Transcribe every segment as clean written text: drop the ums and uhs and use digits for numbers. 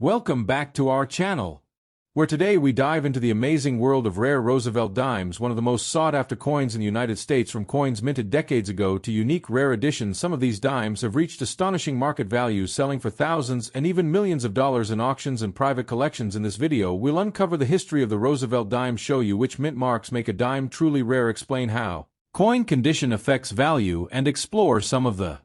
Welcome back to our channel, where today we dive into the amazing world of rare Roosevelt dimes, one of the most sought-after coins in the United States. From coins minted decades ago to unique rare editions, some of these dimes have reached astonishing market values, selling for thousands and even millions of dollars in auctions and private collections. In this video, we'll uncover the history of the Roosevelt dime, show you which mint marks make a dime truly rare, explain how coin condition affects value, and explore some of the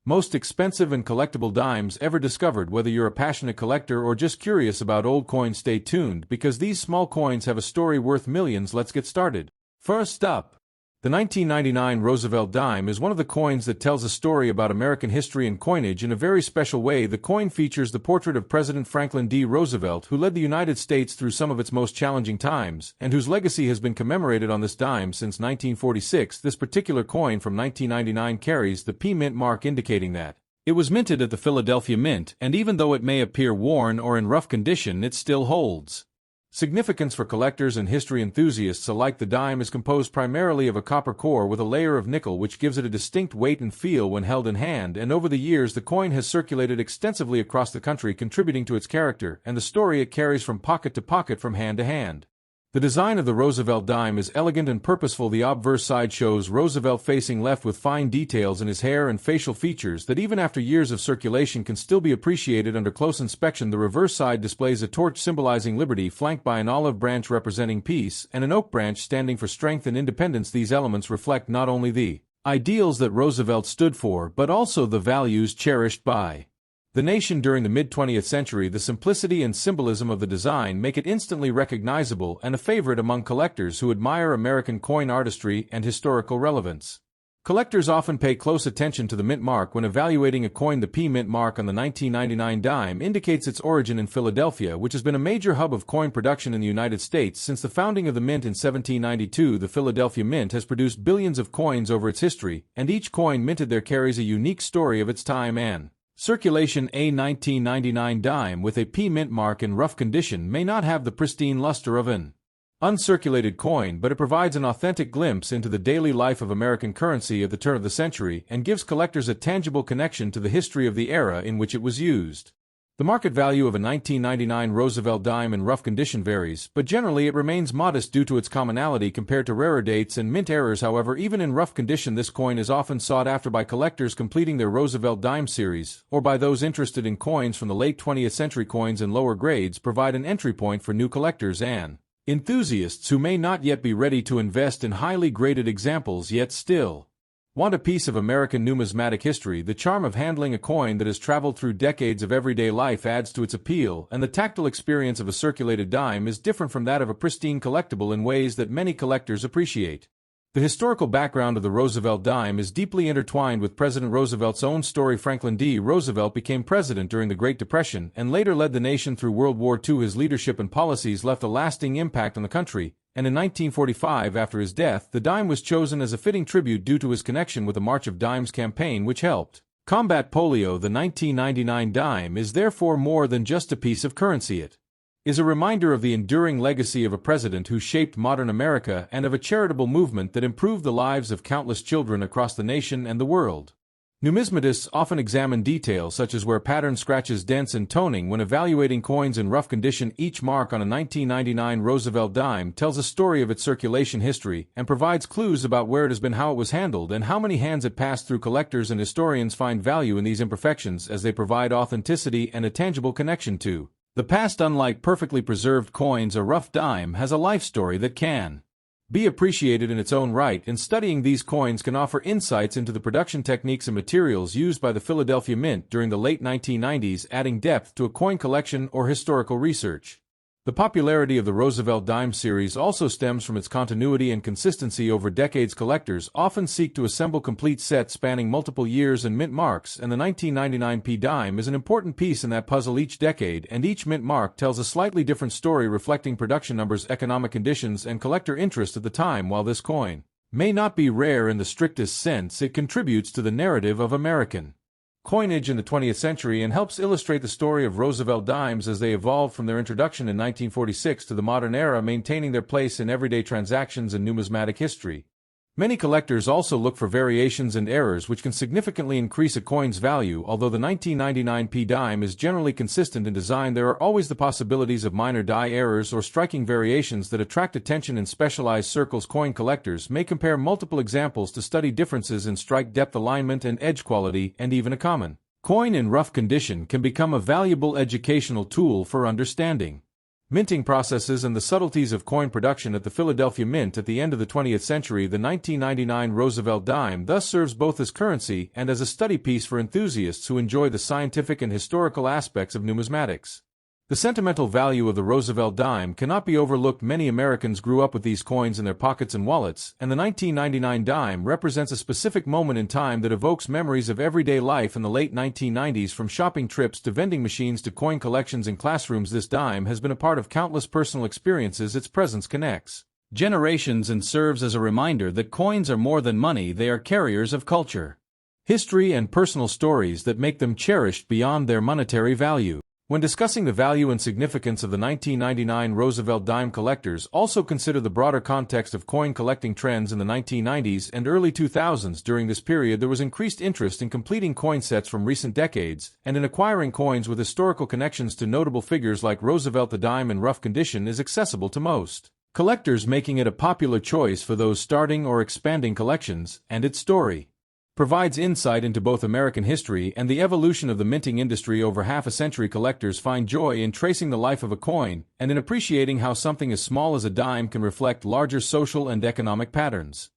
most expensive and collectible dimes ever discovered. Whether you're a passionate collector or just curious about old coins, stay tuned because these small coins have a story worth millions. Let's get started. First up, the 1999 Roosevelt dime is one of the coins that tells a story about American history and coinage in a very special way. The coin features the portrait of President Franklin D. Roosevelt, who led the United States through some of its most challenging times, and whose legacy has been commemorated on this dime since 1946. This particular coin from 1999 carries the P Mint mark, indicating that it was minted at the Philadelphia Mint, and even though it may appear worn or in rough condition, it still holds significance for collectors and history enthusiasts alike. The dime is composed primarily of a copper core with a layer of nickel, which gives it a distinct weight and feel when held in hand, and over the years the coin has circulated extensively across the country, contributing to its character and the story it carries from pocket to pocket, from hand to hand. The design of the Roosevelt dime is elegant and purposeful. The obverse side shows Roosevelt facing left with fine details in his hair and facial features that even after years of circulation can still be appreciated under close inspection. The reverse side displays a torch symbolizing liberty, flanked by an olive branch representing peace and an oak branch standing for strength and independence. These elements reflect not only the ideals that Roosevelt stood for, but also the values cherished by the nation during the mid-20th century. The simplicity and symbolism of the design make it instantly recognizable and a favorite among collectors who admire American coin artistry and historical relevance. Collectors often pay close attention to the mint mark when evaluating a coin. The P Mint mark on the 1999 dime indicates its origin in Philadelphia, which has been a major hub of coin production in the United States since the founding of the mint in 1792. The Philadelphia Mint has produced billions of coins over its history, and each coin minted there carries a unique story of its time and circulation. A 1999 dime with a P Mint mark in rough condition may not have the pristine luster of an uncirculated coin, but it provides an authentic glimpse into the daily life of American currency at the turn of the century and gives collectors a tangible connection to the history of the era in which it was used. The market value of a 1999 Roosevelt dime in rough condition varies, but generally it remains modest due to its commonality compared to rarer dates and mint errors. However, even in rough condition, this coin is often sought after by collectors completing their Roosevelt dime series, or by those interested in coins from the late 20th century. Coins in lower grades provide an entry point for new collectors and enthusiasts who may not yet be ready to invest in highly graded examples, yet still want a piece of American numismatic history. The charm of handling a coin that has traveled through decades of everyday life adds to its appeal, and the tactile experience of a circulated dime is different from that of a pristine collectible in ways that many collectors appreciate. The historical background of the Roosevelt dime is deeply intertwined with President Roosevelt's own story. Franklin D. Roosevelt became president during the Great Depression and later led the nation through World War II. His leadership and policies left a lasting impact on the country, and in 1945, after his death, the dime was chosen as a fitting tribute due to his connection with the March of Dimes campaign, which helped combat polio. The 1999 dime is therefore more than just a piece of currency. It is a reminder of the enduring legacy of a president who shaped modern America and of a charitable movement that improved the lives of countless children across the nation and the world. Numismatists often examine details such as wear pattern, scratches, dents, and toning when evaluating coins in rough condition. Each mark on a 1999 Roosevelt dime tells a story of its circulation history and provides clues about where it has been, how it was handled, and how many hands it passed through. Collectors and historians find value in these imperfections as they provide authenticity and a tangible connection to the past. Unlike perfectly preserved coins, a rough dime has a life story that can be appreciated in its own right, and studying these coins can offer insights into the production techniques and materials used by the Philadelphia Mint during the late 1990s, adding depth to a coin collection or historical research. The popularity of the Roosevelt dime series also stems from its continuity and consistency over decades. Collectors often seek to assemble complete sets spanning multiple years and mint marks, and the 1999 P dime is an important piece in that puzzle. Each decade and each mint mark tells a slightly different story, reflecting production numbers, economic conditions, and collector interest at the time. While this coin may not be rare in the strictest sense, it contributes to the narrative of American coinage in the 20th century and helps illustrate the story of Roosevelt dimes as they evolved from their introduction in 1946 to the modern era, maintaining their place in everyday transactions and numismatic history. Many collectors also look for variations and errors which can significantly increase a coin's value. Although the 1999p dime is generally consistent in design, there are always the possibilities of minor die errors or striking variations that attract attention in specialized circles. Coin collectors may compare multiple examples to study differences in strike depth, alignment, and edge quality, and even a common coin in rough condition can become a valuable educational tool for understanding minting processes and the subtleties of coin production. At the Philadelphia Mint at the end of the 20th century, the 1999 Roosevelt dime thus serves both as currency and as a study piece for enthusiasts who enjoy the scientific and historical aspects of numismatics. The sentimental value of the Roosevelt dime cannot be overlooked. Many Americans grew up with these coins in their pockets and wallets, and the 1999 dime represents a specific moment in time that evokes memories of everyday life in the late 1990s. From shopping trips to vending machines to coin collections in classrooms, this dime has been a part of countless personal experiences. Its presence connects generations and serves as a reminder that coins are more than money. They are carriers of culture, history, and personal stories that make them cherished beyond their monetary value. When discussing the value and significance of the 1999 Roosevelt dime, collectors also consider the broader context of coin collecting trends in the 1990s and early 2000s. During this period, there was increased interest in completing coin sets from recent decades and in acquiring coins with historical connections to notable figures like Roosevelt. The dime in rough condition is accessible to most collectors, making it a popular choice for those starting or expanding collections, and its story provides insight into both American history and the evolution of the minting industry over half a century. Collectors find joy in tracing the life of a coin and in appreciating how something as small as a dime can reflect larger social and economic patterns.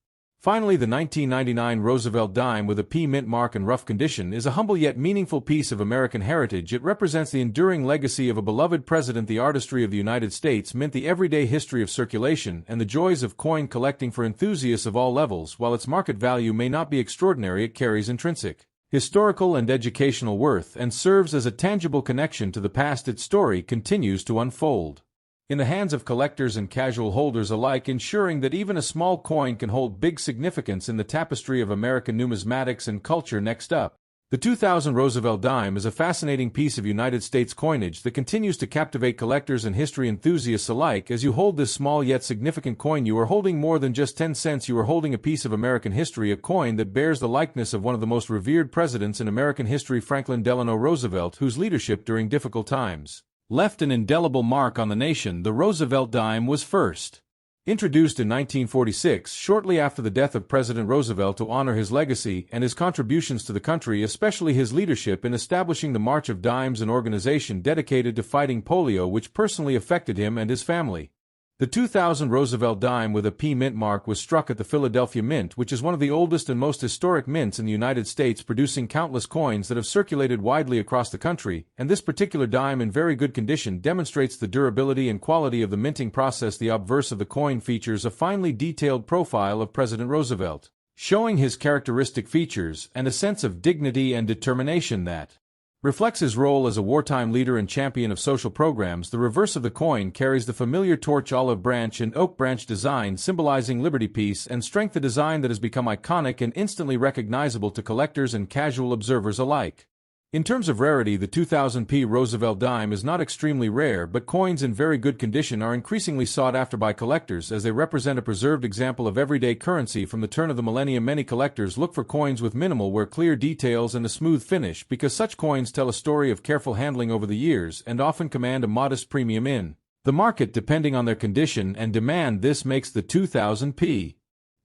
Finally, the 1999 Roosevelt dime with a P mint mark in rough condition is a humble yet meaningful piece of American heritage. It represents the enduring legacy of a beloved president, the artistry of the United States Mint, the everyday history of circulation, and the joys of coin collecting for enthusiasts of all levels. While its market value may not be extraordinary, it carries intrinsic historical and educational worth and serves as a tangible connection to the past. Its story continues to unfold in the hands of collectors and casual holders alike, ensuring that even a small coin can hold big significance in the tapestry of American numismatics and culture. Next up, the 2000 Roosevelt dime is a fascinating piece of United States coinage that continues to captivate collectors and history enthusiasts alike. As you hold this small yet significant coin, you are holding more than just 10 cents. You are holding a piece of American history, a coin that bears the likeness of one of the most revered presidents in American history, Franklin Delano Roosevelt, whose leadership during difficult times left an indelible mark on the nation. The Roosevelt dime was first introduced in 1946, shortly after the death of President Roosevelt, to honor his legacy and his contributions to the country, especially his leadership in establishing the March of Dimes, an organization dedicated to fighting polio which personally affected him and his family. The 2000 Roosevelt dime with a P mint mark was struck at the Philadelphia Mint, which is one of the oldest and most historic mints in the United States, producing countless coins that have circulated widely across the country, and this particular dime, in very good condition, demonstrates the durability and quality of the minting process. The obverse of the coin features a finely detailed profile of President Roosevelt, showing his characteristic features and a sense of dignity and determination that reflects his role as a wartime leader and champion of social programs. The reverse of the coin carries the familiar torch, olive branch, and oak branch design, symbolizing liberty, peace, and strength, a design that has become iconic and instantly recognizable to collectors and casual observers alike. In terms of rarity, the 2000p Roosevelt dime is not extremely rare, but coins in very good condition are increasingly sought after by collectors as they represent a preserved example of everyday currency. From the turn of the millennium, many collectors look for coins with minimal wear, clear details, and a smooth finish, because such coins tell a story of careful handling over the years and often command a modest premium in the market depending on their condition and demand. This makes the 2000p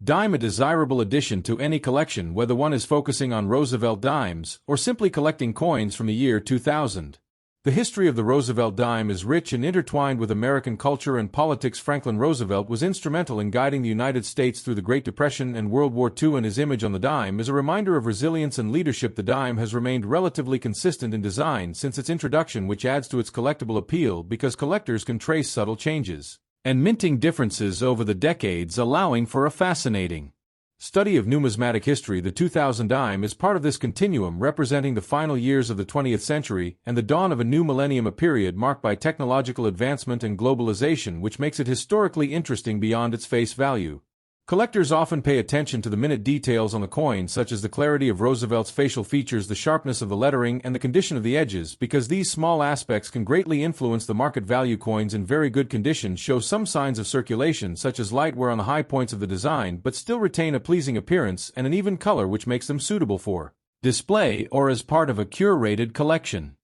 dime a desirable addition to any collection, whether one is focusing on Roosevelt dimes or simply collecting coins from the year 2000. The history of the Roosevelt dime is rich and intertwined with American culture and politics. Franklin Roosevelt was instrumental in guiding the United States through the Great Depression and World War II, and his image on the dime is a reminder of resilience and leadership. The dime has remained relatively consistent in design since its introduction, which adds to its collectible appeal because collectors can trace subtle changes and minting differences over the decades, allowing for a fascinating study of numismatic history. The 2000 dime is part of this continuum, representing the final years of the 20th century and the dawn of a new millennium, a period marked by technological advancement and globalization, which makes it historically interesting beyond its face value. Collectors often pay attention to the minute details on the coin, such as the clarity of Roosevelt's facial features, the sharpness of the lettering, and the condition of the edges, because these small aspects can greatly influence the market value. Coins in very good condition show some signs of circulation, such as light wear on the high points of the design, but still retain a pleasing appearance and an even color, which makes them suitable for display or as part of a curated collection.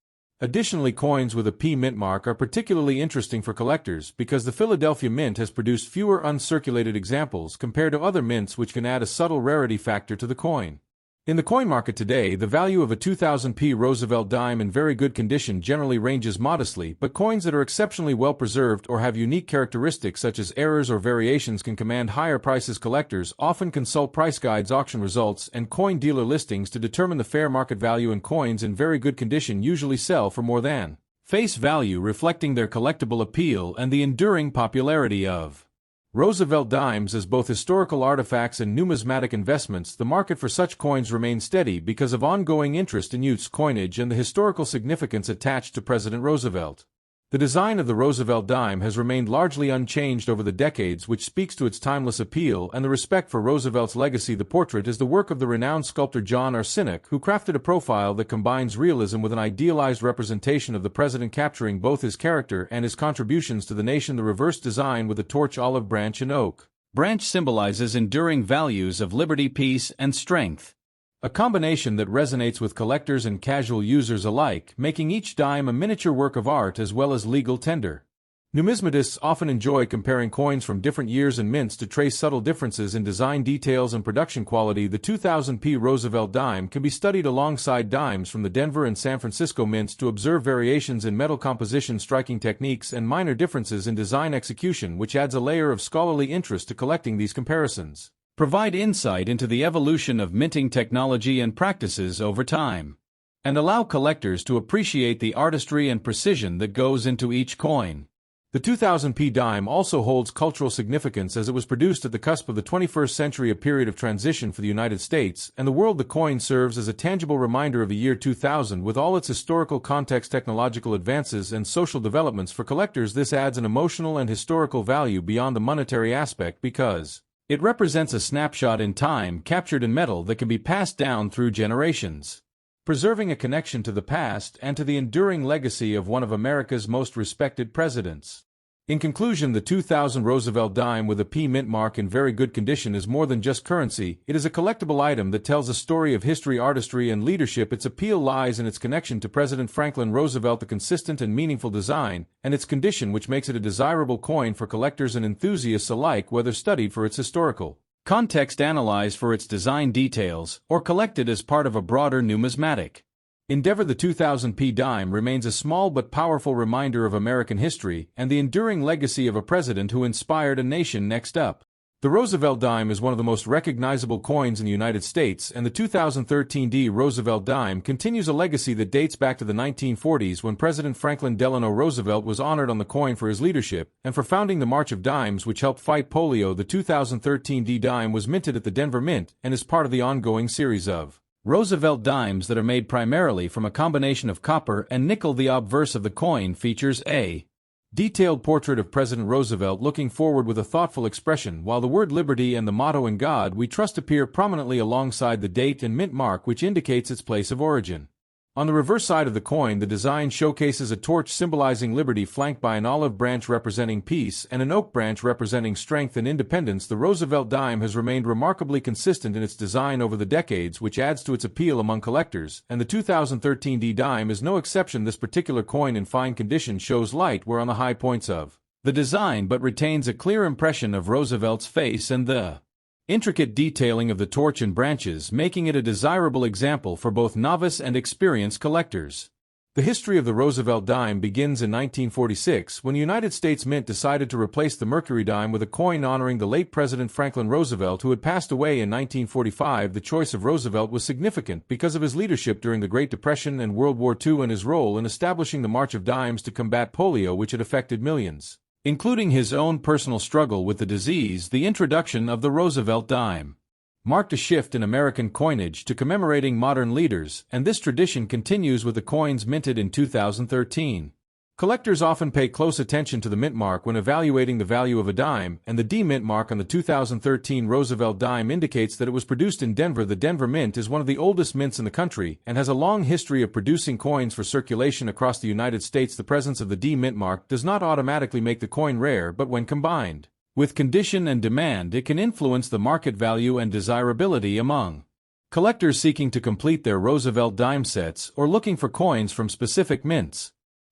Additionally, coins with a P mint mark are particularly interesting for collectors because the Philadelphia Mint has produced fewer uncirculated examples compared to other mints, which can add a subtle rarity factor to the coin. In the coin market today, the value of a 2000p Roosevelt dime in very good condition generally ranges modestly, but coins that are exceptionally well preserved or have unique characteristics such as errors or variations can command higher prices. Collectors often consult price guides, auction results, and coin dealer listings to determine the fair market value, and coins in very good condition usually sell for more than face value, reflecting their collectible appeal and the enduring popularity of Roosevelt dimes. As both historical artifacts and numismatic investments, the market for such coins remains steady because of ongoing interest in use, coinage, and the historical significance attached to President Roosevelt. The design of the Roosevelt dime has remained largely unchanged over the decades, which speaks to its timeless appeal and the respect for Roosevelt's legacy. The portrait is the work of the renowned sculptor John Arsenic, who crafted a profile that combines realism with an idealized representation of the president, capturing both his character and his contributions to the nation. The reverse design with a torch, olive branch, and oak branch symbolizes enduring values of liberty, peace, and strength, a combination that resonates with collectors and casual users alike, making each dime a miniature work of art as well as legal tender. Numismatists often enjoy comparing coins from different years and mints to trace subtle differences in design details and production quality. The 2000p Roosevelt dime can be studied alongside dimes from the Denver and San Francisco mints to observe variations in metal composition, striking techniques, and minor differences in design execution, which adds a layer of scholarly interest to collecting. These comparisons provide insight into the evolution of minting technology and practices over time, and allow collectors to appreciate the artistry and precision that goes into each coin. The 2000p dime also holds cultural significance as it was produced at the cusp of the 21st century, a period of transition for the United States and the world. The coin serves as a tangible reminder of the year 2000 with all its historical context, technological advances, and social developments. For collectors, this adds an emotional and historical value beyond the monetary aspect because it represents a snapshot in time captured in metal that can be passed down through generations, preserving a connection to the past and to the enduring legacy of one of America's most respected presidents. In conclusion, the 2000 Roosevelt dime with a P mint mark in very good condition is more than just currency. It is a collectible item that tells a story of history, artistry, and leadership. Its appeal lies in its connection to President Franklin Roosevelt, the consistent and meaningful design, and its condition, which makes it a desirable coin for collectors and enthusiasts alike, whether studied for its historical context, analyzed for its design details, or collected as part of a broader numismatic endeavor. The 2000p dime remains a small but powerful reminder of American history and the enduring legacy of a president who inspired a nation. Next up, the Roosevelt dime is one of the most recognizable coins in the United States, and the 2013 Roosevelt dime continues a legacy that dates back to the 1940s, when President Franklin Delano Roosevelt was honored on the coin for his leadership and for founding the March of Dimes, which helped fight polio. The 2013 dime was minted at the Denver Mint and is part of the ongoing series of Roosevelt dimes that are made primarily from a combination of copper and nickel. The obverse of the coin features a detailed portrait of President Roosevelt looking forward with a thoughtful expression, while the word liberty and the motto "In God We Trust" appear prominently alongside the date and mint mark, which indicates its place of origin. On the reverse side of the coin, the design showcases a torch symbolizing liberty, flanked by an olive branch representing peace and an oak branch representing strength and independence. The Roosevelt dime has remained remarkably consistent in its design over the decades, which adds to its appeal among collectors, and the 2013 dime is no exception. This particular coin in fine condition shows light wear on the high points of the design but retains a clear impression of Roosevelt's face and the intricate detailing of the torch and branches, making it a desirable example for both novice and experienced collectors. The history of the Roosevelt dime begins in 1946, when the United States Mint decided to replace the Mercury dime with a coin honoring the late President Franklin Roosevelt, who had passed away in 1945. The choice of Roosevelt was significant because of his leadership during the Great Depression and World War II and his role in establishing the March of Dimes to combat polio, which had affected millions, including his own personal struggle with the disease. The introduction of the Roosevelt dime marked a shift in American coinage to commemorating modern leaders, and this tradition continues with the coins minted in 2013. Collectors often pay close attention to the mint mark when evaluating the value of a dime, and the D mint mark on the 2013 Roosevelt dime indicates that it was produced in Denver. The Denver Mint is one of the oldest mints in the country and has a long history of producing coins for circulation across the United States. The presence of the D mint mark does not automatically make the coin rare, but when combined with condition and demand, it can influence the market value and desirability among collectors seeking to complete their Roosevelt dime sets or looking for coins from specific mints.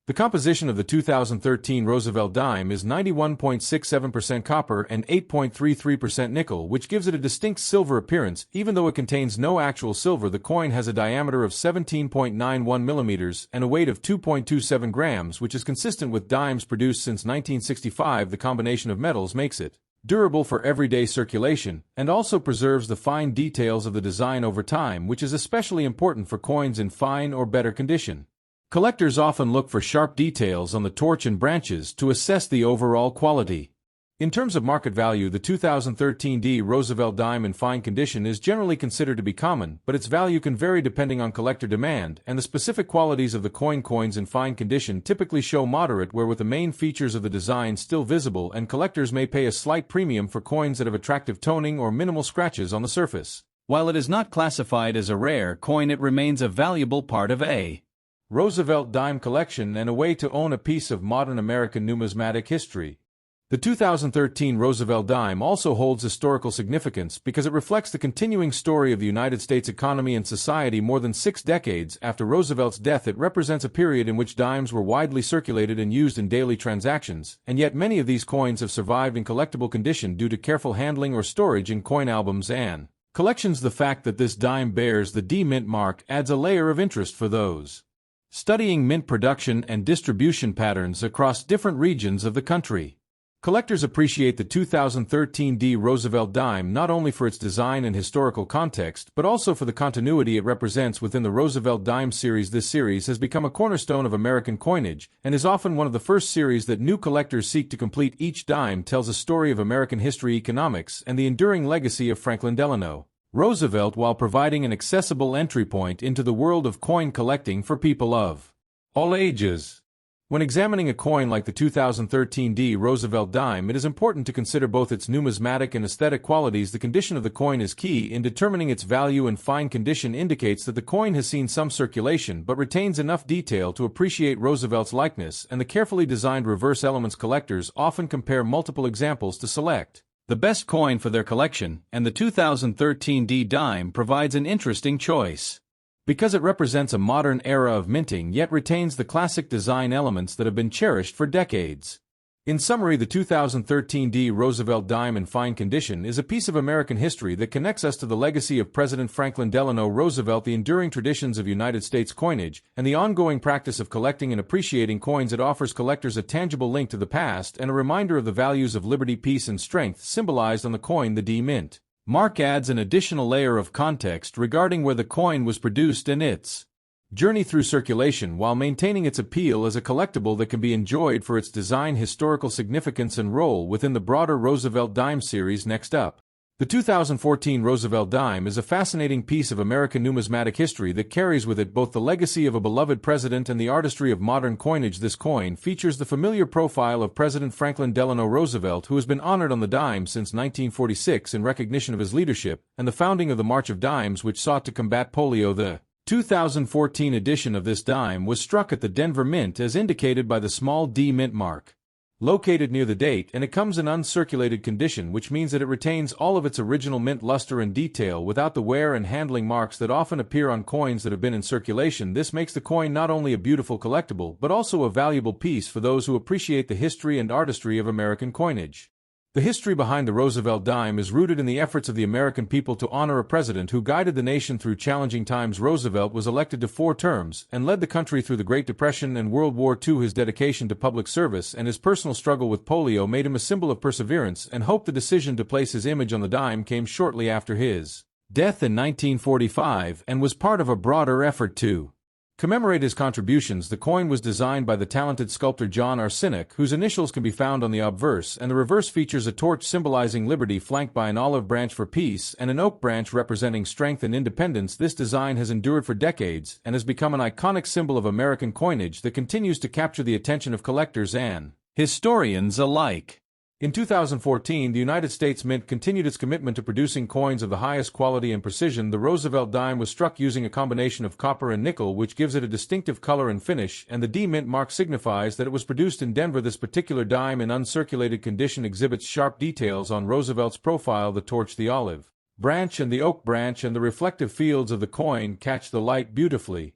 The composition of the 2013 Roosevelt dime is 91.67% copper and 8.33% nickel, which gives it a distinct silver appearance. Even though it contains no actual silver, the coin has a diameter of 17.91 millimeters and a weight of 2.27 grams, which is consistent with dimes produced since 1965. The combination of metals makes it durable for everyday circulation and also preserves the fine details of the design over time, which is especially important for coins in fine or better condition. Collectors often look for sharp details on the torch and branches to assess the overall quality. In terms of market value, the 2013 D Roosevelt dime in fine condition is generally considered to be common, but its value can vary depending on collector demand and the specific qualities of the coin. Coins in fine condition typically show moderate wear with the main features of the design still visible, and collectors may pay a slight premium for coins that have attractive toning or minimal scratches on the surface. While it is not classified as a rare coin, it remains a valuable part of a Roosevelt dime collection and a way to own a piece of modern American numismatic history. The 2013 Roosevelt dime also holds historical significance because it reflects the continuing story of the United States economy and society. More than 6 decades after Roosevelt's death, it represents a period in which dimes were widely circulated and used in daily transactions, and yet many of these coins have survived in collectible condition due to careful handling or storage in coin albums and collections. The fact that this dime bears the D mint mark adds a layer of interest for those studying mint production and distribution patterns across different regions of the country. Collectors appreciate the 2013 D Roosevelt dime not only for its design and historical context, but also for the continuity it represents within the Roosevelt dime series. This series has become a cornerstone of American coinage and is often one of the first series that new collectors seek to complete. Each dime tells a story of American history, economics, and the enduring legacy of Franklin Delano Roosevelt, while providing an accessible entry point into the world of coin collecting for people of all ages. When examining a coin like the 2013 D Roosevelt dime, it is important to consider both its numismatic and aesthetic qualities. The condition of the coin is key in determining its value, and fine condition indicates that the coin has seen some circulation but retains enough detail to appreciate Roosevelt's likeness and the carefully designed reverse elements. Collectors often compare multiple examples to select the best coin for their collection, and the 2013 D dime provides an interesting choice because it represents a modern era of minting yet retains the classic design elements that have been cherished for decades. In summary, the 2013 D Roosevelt dime in fine condition is a piece of American history that connects us to the legacy of President Franklin Delano Roosevelt, the enduring traditions of United States coinage, and the ongoing practice of collecting and appreciating coins. It offers collectors a tangible link to the past and a reminder of the values of liberty, peace, and strength symbolized on the coin. The D mint mark adds an additional layer of context regarding where the coin was produced and its journey through circulation, while maintaining its appeal as a collectible that can be enjoyed for its design, historical significance, and role within the broader Roosevelt dime series. Next up, the 2014 Roosevelt dime is a fascinating piece of American numismatic history that carries with it both the legacy of a beloved president and the artistry of modern coinage. This coin features the familiar profile of President Franklin Delano Roosevelt, who has been honored on the dime since 1946 in recognition of his leadership and the founding of the March of Dimes, which sought to combat polio. The 2014 edition of this dime was struck at the Denver Mint as indicated by the small D mint mark located near the date, and it comes in uncirculated condition, which means that it retains all of its original mint luster and detail without the wear and handling marks that often appear on coins that have been in circulation. This makes the coin not only a beautiful collectible but also a valuable piece for those who appreciate the history and artistry of American coinage. The history behind the Roosevelt dime is rooted in the efforts of the American people to honor a president who guided the nation through challenging times. Roosevelt was elected to 4 terms and led the country through the Great Depression and World War II. His dedication to public service and his personal struggle with polio made him a symbol of perseverance and hope. The decision to place his image on the dime came shortly after his death in 1945 and was part of a broader effort to Commemorate his contributions. The coin was designed by the talented sculptor John Arsenic, whose initials can be found on the obverse, and the reverse features a torch symbolizing liberty flanked by an olive branch for peace and an oak branch representing strength and independence. This design has endured for decades and has become an iconic symbol of American coinage that continues to capture the attention of collectors and historians alike. In 2014, the United States Mint continued its commitment to producing coins of the highest quality and precision. The Roosevelt dime was struck using a combination of copper and nickel, which gives it a distinctive color and finish, and the D Mint mark signifies that it was produced in Denver. This particular dime in uncirculated condition exhibits sharp details on Roosevelt's profile. The torch, the olive branch, and the oak branch and the reflective fields of the coin catch the light beautifully,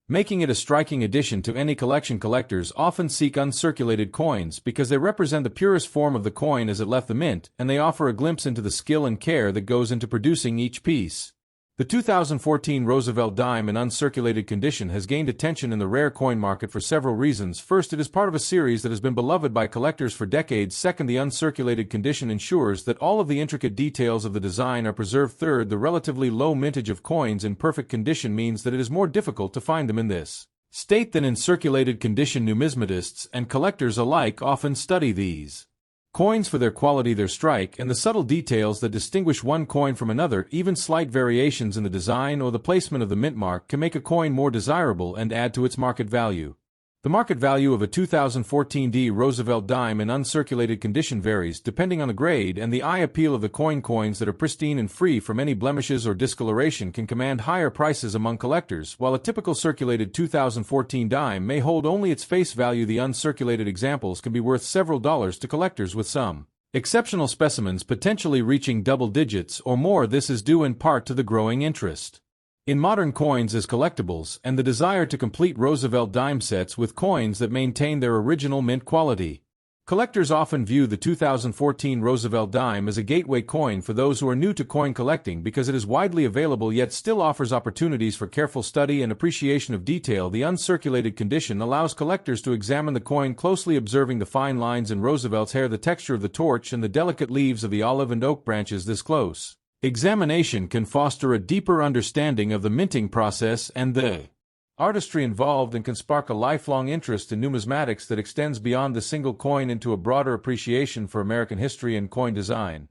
making it a striking addition to any collection. Collectors often seek uncirculated coins because they represent the purest form of the coin as it left the mint, and they offer a glimpse into the skill and care that goes into producing each piece. The 2014 Roosevelt dime in uncirculated condition has gained attention in the rare coin market for several reasons. First, it is part of a series that has been beloved by collectors for decades. Second, the uncirculated condition ensures that all of the intricate details of the design are preserved. Third, the relatively low mintage of coins in perfect condition means that it is more difficult to find them in this state than in circulated condition. Numismatists and collectors alike often study these coins for their quality, their strike, and the subtle details that distinguish one coin from another. Even slight variations in the design or the placement of the mint mark can make a coin more desirable and add to its market value. The market value of a 2014 D Roosevelt dime in uncirculated condition varies depending on the grade and the eye appeal of the coin. Coins that are pristine and free from any blemishes or discoloration can command higher prices among collectors, while a typical circulated 2014 dime may hold only its face value. The uncirculated examples can be worth several dollars to collectors, with some exceptional specimens potentially reaching double digits or more. This is due in part to the growing interest in modern coins as collectibles and the desire to complete Roosevelt dime sets with coins that maintain their original mint quality. Collectors often view the 2014 Roosevelt dime as a gateway coin for those who are new to coin collecting because it is widely available yet still offers opportunities for careful study and appreciation of detail. The uncirculated condition allows collectors to examine the coin closely, observing the fine lines in Roosevelt's hair, the texture of the torch, and the delicate leaves of the olive and oak branches. This close examination can foster a deeper understanding of the minting process and the artistry involved, and can spark a lifelong interest in numismatics that extends beyond the single coin into a broader appreciation for American history and coin design.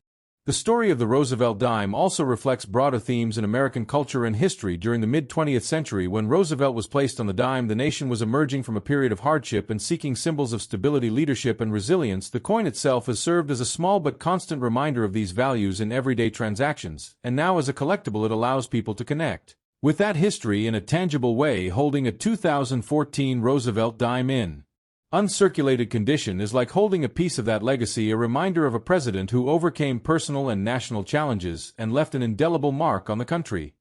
The story of the Roosevelt dime also reflects broader themes in American culture and history. During the mid-20th century, when Roosevelt was placed on the dime, the nation was emerging from a period of hardship and seeking symbols of stability, leadership, and resilience. The coin itself has served as a small but constant reminder of these values in everyday transactions, and now as a collectible it allows people to connect with that history in a tangible way. Holding a 2014 Roosevelt dime in uncirculated condition is like holding a piece of that legacy, a reminder of a president who overcame personal and national challenges and left an indelible mark on the country.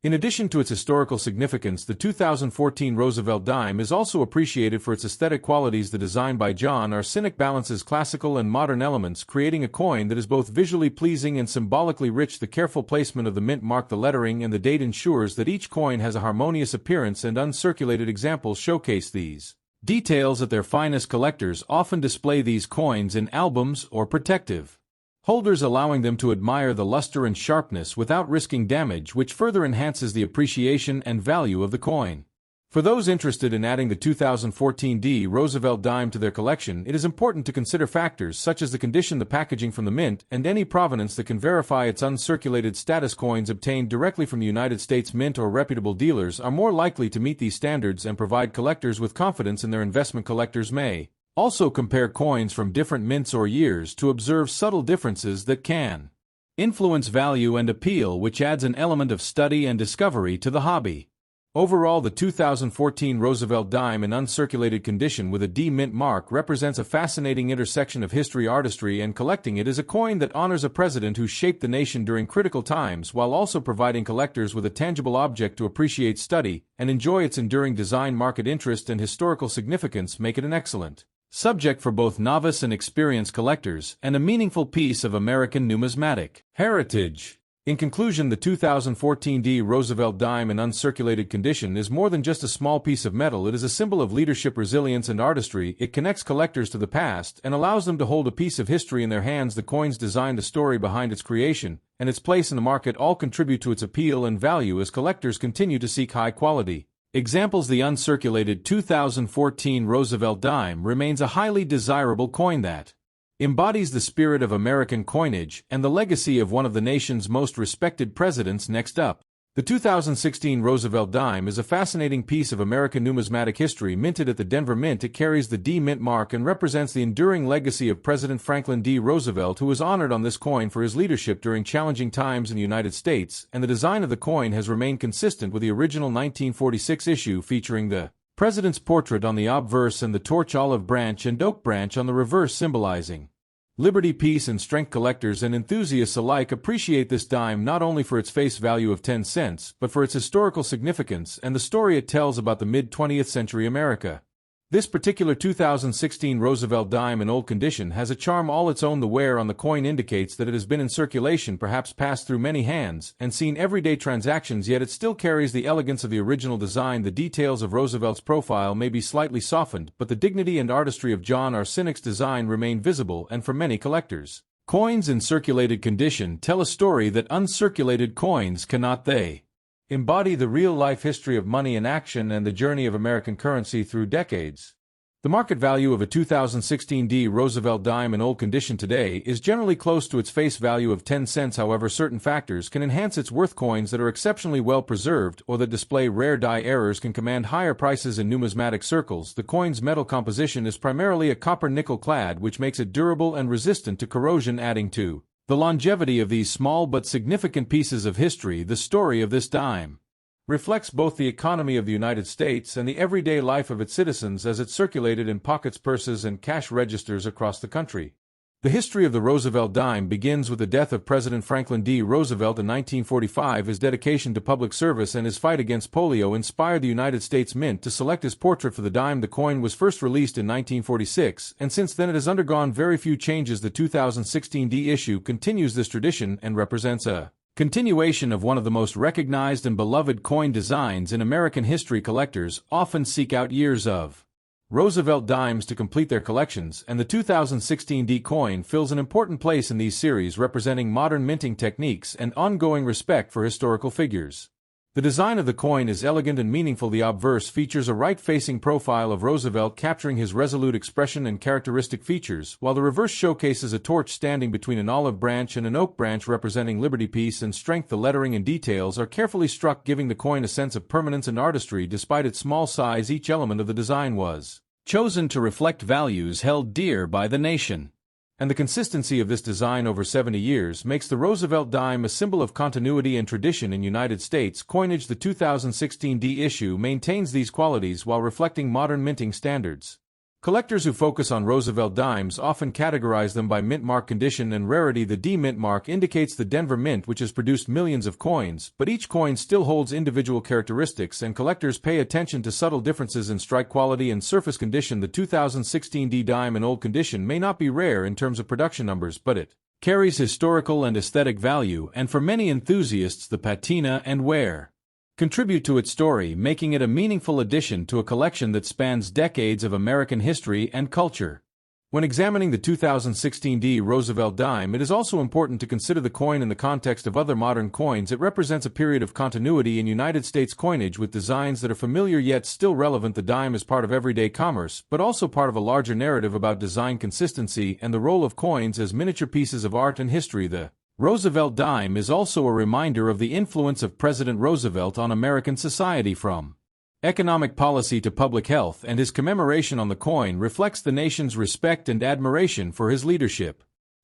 In addition to its historical significance, the 2014 Roosevelt dime is also appreciated for its aesthetic qualities. The design by John Arsenic balances classical and modern elements, creating a coin that is both visually pleasing and symbolically rich. The careful placement of the mint mark, the lettering, and the date ensures that each coin has a harmonious appearance, and uncirculated examples showcase these details at their finest. Collectors often display these coins in albums or protective holders, allowing them to admire the luster and sharpness without risking damage, which further enhances the appreciation and value of the coin. For those interested in adding the 2014 D Roosevelt dime to their collection, it is important to consider factors such as the condition, the packaging from the mint, and any provenance that can verify its uncirculated status. Coins obtained directly from the United States Mint or reputable dealers are more likely to meet these standards and provide collectors with confidence in their investment. Collectors may also compare coins from different mints or years to observe subtle differences that can influence value and appeal, which adds an element of study and discovery to the hobby. Overall, the 2014 Roosevelt dime in uncirculated condition with a D mint mark represents a fascinating intersection of history, artistry, and collecting. It is a coin that honors a president who shaped the nation during critical times while also providing collectors with a tangible object to appreciate, study, and enjoy. Its enduring design, market interest, and historical significance make it an excellent subject for both novice and experienced collectors, and a meaningful piece of American numismatic heritage. In conclusion, the 2014 D Roosevelt dime in uncirculated condition is more than just a small piece of metal. It is a symbol of leadership, resilience, and artistry. It connects collectors to the past and allows them to hold a piece of history in their hands. The coin's design, the story behind its creation, and its place in the market all contribute to its appeal and value as collectors continue to seek high-quality, Examples: the uncirculated 2014 Roosevelt dime remains a highly desirable coin that embodies the spirit of American coinage and the legacy of one of the nation's most respected presidents. Next up, the 2016 Roosevelt dime is a fascinating piece of American numismatic history. Minted at the Denver Mint, it carries the D Mint mark and represents the enduring legacy of President Franklin D. Roosevelt, who was honored on this coin for his leadership during challenging times in the United States, and the design of the coin has remained consistent with the original 1946 issue, featuring the president's portrait on the obverse and the torch, olive branch, and oak branch on the reverse, symbolizing liberty, peace, and strength. Collectors and enthusiasts alike appreciate this dime not only for its face value of 10 cents, but for its historical significance and the story it tells about the mid-20th century America. This particular 2016 Roosevelt dime in old condition has a charm all its own. The wear on the coin indicates that it has been in circulation, perhaps passed through many hands, and seen everyday transactions, yet it still carries the elegance of the original design. The details of Roosevelt's profile may be slightly softened, but the dignity and artistry of John R. Sinek's design remain visible, and for many collectors, coins in circulated condition tell a story that uncirculated coins cannot. They embody the real-life history of money in action and the journey of American currency through decades. The market value of a 2016 D Roosevelt dime in old condition today is generally close to its face value of 10 cents. However, certain factors can enhance its worth. Coins that are exceptionally well preserved or that display rare die errors can command higher prices in numismatic circles. The coin's metal composition is primarily a copper-nickel clad, which makes it durable and resistant to corrosion, adding to the longevity of these small but significant pieces of history. The story of this dime reflects both the economy of the United States and the everyday life of its citizens as it circulated in pockets, purses, and cash registers across the country. The history of the Roosevelt dime begins with the death of President Franklin D. Roosevelt in 1945. His dedication to public service and his fight against polio inspired the United States Mint to select his portrait for the dime. The coin was first released in 1946, and since then it has undergone very few changes. The 2016 D issue continues this tradition and represents a continuation of one of the most recognized and beloved coin designs in American history. Collectors often seek out years of Roosevelt dimes to complete their collections, and the 2016 D coin fills an important place in these series, representing modern minting techniques and ongoing respect for historical figures. The design of the coin is elegant and meaningful. The obverse features a right-facing profile of Roosevelt capturing his resolute expression and characteristic features, while the reverse showcases a torch standing between an olive branch and an oak branch representing liberty, peace, and strength. The lettering and details are carefully struck, giving the coin a sense of permanence and artistry. Despite its small size, each element of the design was chosen to reflect values held dear by the nation, and the consistency of this design over 70 years makes the Roosevelt dime a symbol of continuity and tradition in United States coinage. The 2016 D issue maintains these qualities while reflecting modern minting standards. Collectors who focus on Roosevelt dimes often categorize them by mint mark condition and rarity. The D Mint mark indicates the Denver Mint, which has produced millions of coins, but each coin still holds individual characteristics, and collectors pay attention to subtle differences in strike quality and surface condition. The 2016 D dime in old condition may not be rare in terms of production numbers, but it carries historical and aesthetic value, and for many enthusiasts, the patina and wear contribute to its story, making it a meaningful addition to a collection that spans decades of American history and culture. When examining the 2016 D Roosevelt dime, it is also important to consider the coin in the context of other modern coins. It represents a period of continuity in United States coinage with designs that are familiar yet still relevant. The dime is part of everyday commerce, but also part of a larger narrative about design consistency and the role of coins as miniature pieces of art and history. The Roosevelt dime is also a reminder of the influence of President Roosevelt on American society, from economic policy to public health, and his commemoration on the coin reflects the nation's respect and admiration for his leadership.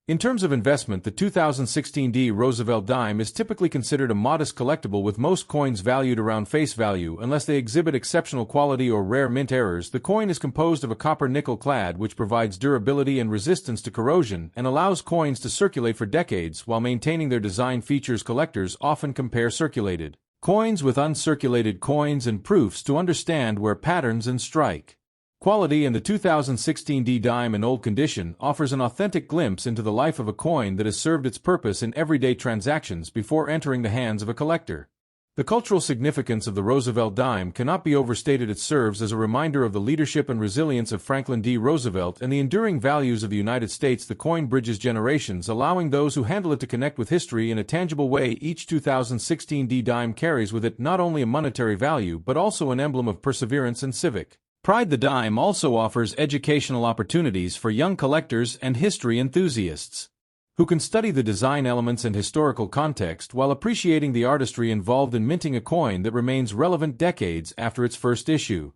In terms of investment, the 2016 D Roosevelt dime is typically considered a modest collectible, with most coins valued around face value unless they exhibit exceptional quality or rare mint errors. The coin is composed of a copper-nickel clad, which provides durability and resistance to corrosion and allows coins to circulate for decades while maintaining their design features. Collectors often compare circulated coins with uncirculated coins and proofs to understand wear patterns and strike quality, and the 2016 D dime in old condition offers an authentic glimpse into the life of a coin that has served its purpose in everyday transactions before entering the hands of a collector. The cultural significance of the Roosevelt dime cannot be overstated. It serves as a reminder of the leadership and resilience of Franklin D. Roosevelt and the enduring values of the United States. The coin bridges generations, allowing those who handle it to connect with history in a tangible way. Each 2016 D dime carries with it not only a monetary value but also an emblem of perseverance and civic pride. The dime also offers educational opportunities for young collectors and history enthusiasts, who can study the design elements and historical context while appreciating the artistry involved in minting a coin that remains relevant decades after its first issue.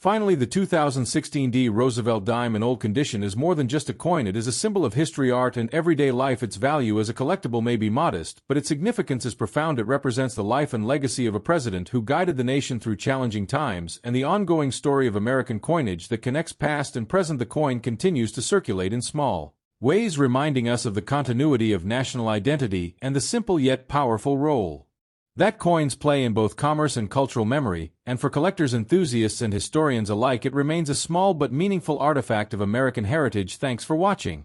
Finally, the 2016 D Roosevelt dime in old condition is more than just a coin. It is a symbol of history, art, and everyday life. Its value as a collectible may be modest, but its significance is profound. It represents the life and legacy of a president who guided the nation through challenging times and the ongoing story of American coinage that connects past and present. The coin continues to circulate in small ways, reminding us of the continuity of national identity and the simple yet powerful role that coins play in both commerce and cultural memory. And for collectors, enthusiasts, and historians alike, it remains a small but meaningful artifact of American heritage. Thanks for watching.